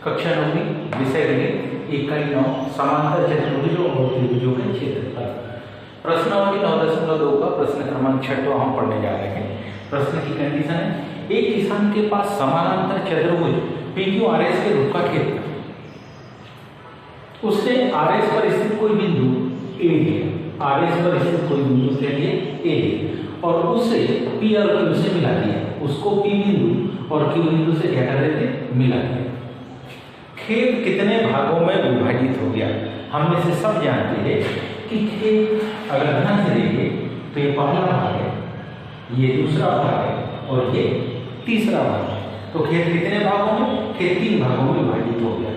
कक्षा 9 विषय गणित इकाई 9 समांतर चतुर्भुजों और त्रिभुजों के क्षेत्रफल। प्रश्नावली 9.2 का प्रश्न क्रमांक 6 हम पढ़ने जा रहे हैं। प्रश्न की कंडीशन है, एक किसान के पास समानांतर चतुर्भुज PQRS के रूप का खेत है। उसने RS पर स्थित कोई बिंदु A लिया, RS पर स्थित कोई बिंदु के लिए A लिया और उसे P और Q से मिला दिया। उसको P बिंदु और Q बिंदु से क्या कर देते, मिला दिया। खेत कितने भागों में विभाजित हो गया? हम में से सब जानते हैं कि खेत अगर ध्यान से देंगे तो ये पहला भाग है, ये दूसरा भाग है और ये तीसरा भाग है। तो खेत कितने भागों में? खेत 3 भागों में विभाजित हो गया।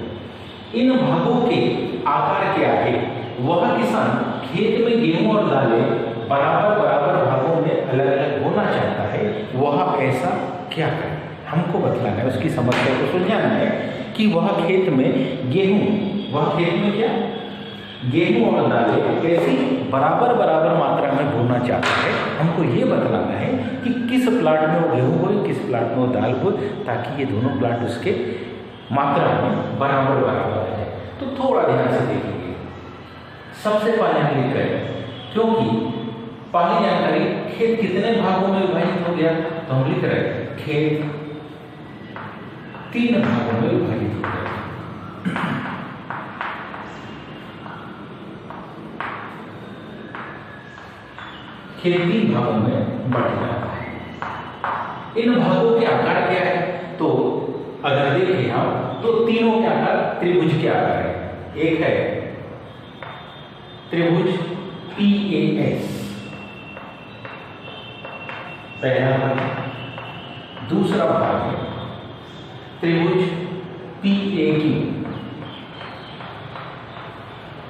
इन भागों के आकार क्या है? वह किसान खेत में गेहूं और दालें बराबर बराबर भागों में अलग अलग बोना चाहता है, वह ऐसा क्या करे? हमको बतलाना है, उसकी समस्या को सुलझाना है कि वह खेत में गेहूं, वह खेत में क्या गेहूं और दालें कैसी बराबर बराबर मात्रा में बोना चाहता है। हमको ये बतलाना है कि किस प्लाट में वो गेहूं बोए, किस प्लाट में वो दाल बोए, ताकि ये दोनों प्लाट उसके मात्रा में बराबर बराबर है। तो थोड़ा ध्यान से देखेंगे। सबसे पहले हम लिख रहे हैं, क्योंकि पहली जानकारी खेत कितने भागों में विभाजित हो गया, तो हम लिख रहे हैं खेत 3 भागों में विभाजित हो गया। खेत 3 भागों में बढ़ गया। इन भागों के आकार क्या है? तो अगर देखें हम तो तीनों के आकार त्रिभुज के आकार है। एक है त्रिभुज PAS, पहला भाग। दूसरा भाग है त्रिभुज PAQ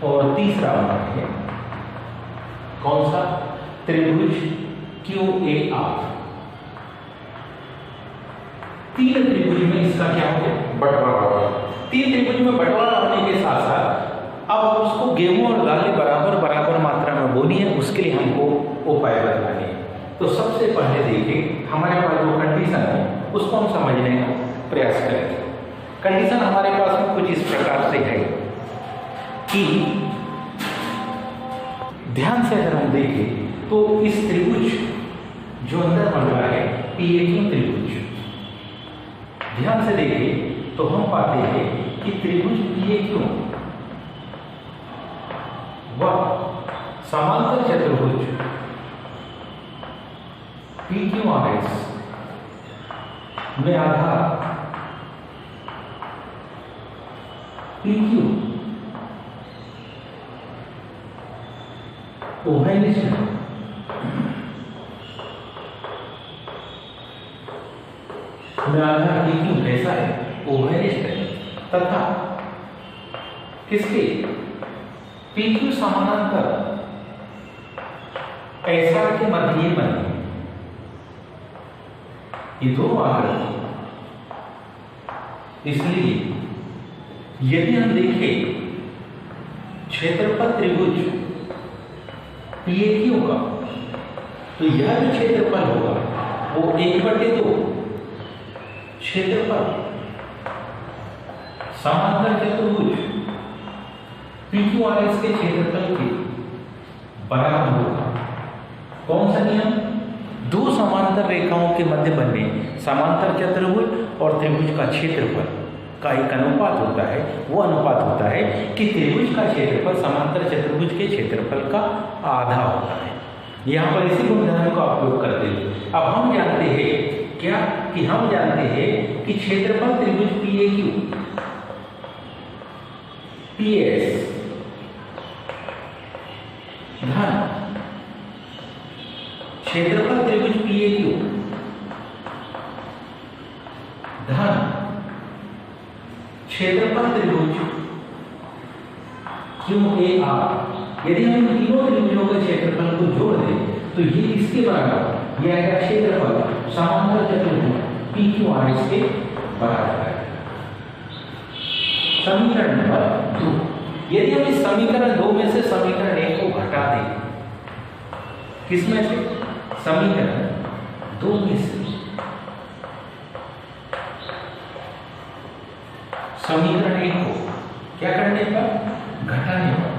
और तीसरा भाग है कौन सा? त्रिभुज QAR। 3 त्रिभुज में इसका क्या हो गया? बंटवारा हो गया। 3 त्रिभुज में बंटवारा होने के साथ साथ अब उसको गेहूं और दालें बराबर बराबर मात्रा में बोनी है, उसके लिए हमको उपाय बताने हैं। तो सबसे पहले देखिए, हमारे पास जो कंडीशन है उसको हम समझने का प्रयास करेंगे। कंडीशन हमारे पास में कुछ इस प्रकार से है कि ध्यान से अगर हम देखें तो इस त्रिभुज जो अंदर बन रहा है PAQ त्रिभुज, ध्यान से देखें तो हम पाते हैं कि त्रिभुज PAQ वह समांतर चतुर्भुज PQRS में आधार PQ उभयनिष्ठ में आधार PQ कैसा है? उभयनिष्ठ है तथा किसके? PQ समानांतर SR के मध्य बने। ये दोनों आकृति, इसलिए यदि हम देखें क्षेत्रफल त्रिभुज PAQ का, तो यह जो क्षेत्रफल होगा वो 1/2 क्षेत्रफल समांतर चतुर्भुज PQRS के क्षेत्रफल के बराबर होगा। कौन सा नियम? 2 समांतर रेखाओं के मध्य बनने समांतर चतुर्भुज और त्रिभुज का क्षेत्रफल का एक अनुपात होता है। वो अनुपात होता है कि त्रिभुज का क्षेत्रफल समांतर चतुर्भुज के क्षेत्रफल का आधा होता है। यहाँ पर इसी गुणधर्म का उपयोग करते हैं। अब हम जानते हैं क्या कि हम जानते हैं कि क्षेत्रफल त्रिभुज PAQ PS धन क्षेत्रफल त्रिभुज PAQ धन क्षेत्रफल त्रिभुज QAR। यदि हम इन तीनों त्रिभुजों के क्षेत्रफल को जोड़ दें तो ये इसके बराबर, यह आएगा क्षेत्रफल समांतर चतुर्भुज PQRS के बराबर है। समीकरण नंबर 2, यदि हम इस समीकरण 2 में से समीकरण 1 को घटा दें, किसमें से? समीकरण 2 में से समीकरण 1 को क्या करने पर, घटाने पर।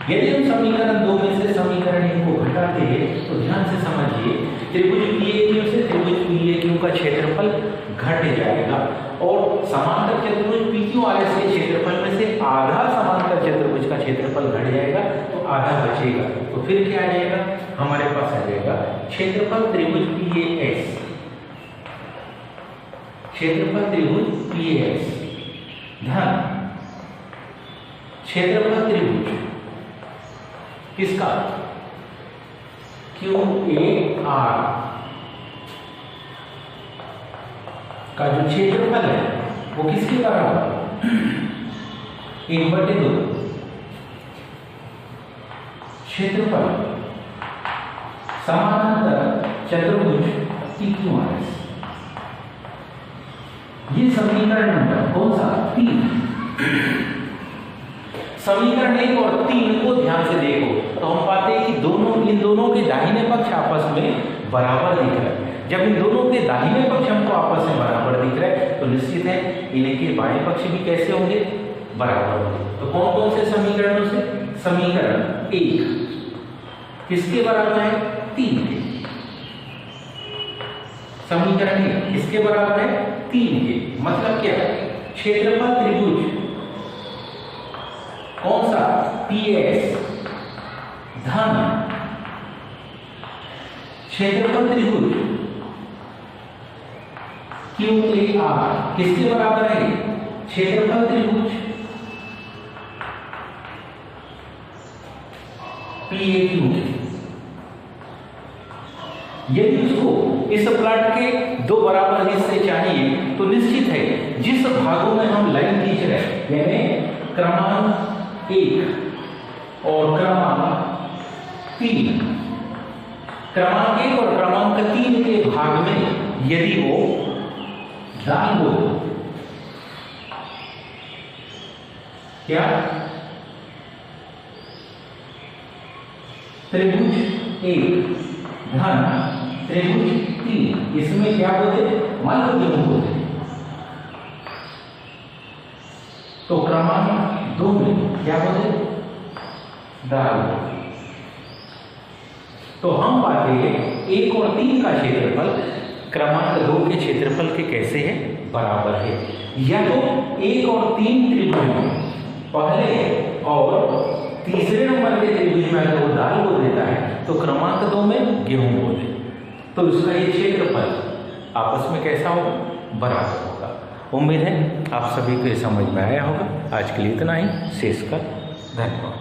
यदि हम समीकरण 2 में से समीकरण 1 को घटाते हैं तो ध्यान से समझिए, त्रिभुज PAQ से त्रिभुज PAQ का क्षेत्रफल घट जाएगा और समांतर चतुर्भुज PQRS के क्षेत्रफल में से आधा समांतर चतुर्भुज का क्षेत्रफल घट जाएगा तो आधा बचेगा। तो फिर क्या आ जाएगा, हमारे पास आ जाएगा क्षेत्रफल त्रिभुज PAS, क्षेत्रफल त्रिभुज PAS। ध्यान, क्षेत्रफल त्रिभुज किसका, QAR का जो क्षेत्रफल है वो किसके बराबर, 1/2 क्षेत्रफल समानांतर चतुर्भुज PQRS। ये समीकरण नंबर कौन सा, 3। समीकरण 1 और 3 को ध्यान से देखो तो हम पाते हैं कि इन दोनों के दाहिने पक्ष आपस में बराबर दिख रहे हैं। जब इन दोनों के दाहिने पक्ष हमको आपस में बराबर दिख रहे हैं तो निश्चित है इनके बाएं पक्ष भी कैसे होंगे, बराबर होंगे। तो कौन कौन से समीकरणों से, समीकरण 1 किसके बराबर है, 3 के। समीकरण 1 किसके बराबर है, 3 के। मतलब क्या है, क्षेत्रफल त्रिभुज कौन सा, PAS धन क्षेत्रफल त्रिभुज QAR किसके बराबर है, क्षेत्रफल त्रिभुज PAQ। यदि उसको इस प्लॉट के 2 बराबर हिस्से चाहिए तो निश्चित है जिस भागों में हम लाइन खींच रहे हैं, यानी क्रमांक 1 और क्रमांक 3, क्रमांक 1 और क्रमांक 3 के भाग में यदि वो दान हो, क्या, त्रिभुज 1 धन त्रिभुज 3, इसमें क्या होते, मान लो होते, तो क्रमांक 2 में क्या होते, दान। तो हम पाते हैं 1 और 3 का क्षेत्रफल क्रमांक 2 के क्षेत्रफल के कैसे है, बराबर है। या तो 1 और 3 त्रिभुज पहले और तीसरे नंबर के त्रिभुज में अगर वो दाल बोल देता है तो क्रमांक 2 में गेहूं बोले, तो उसका ये क्षेत्रफल आपस में कैसा होगा, बराबर होगा। उम्मीद है आप सभी को समझ में आया होगा। आज के लिए इतना ही, शेष का धन्यवाद।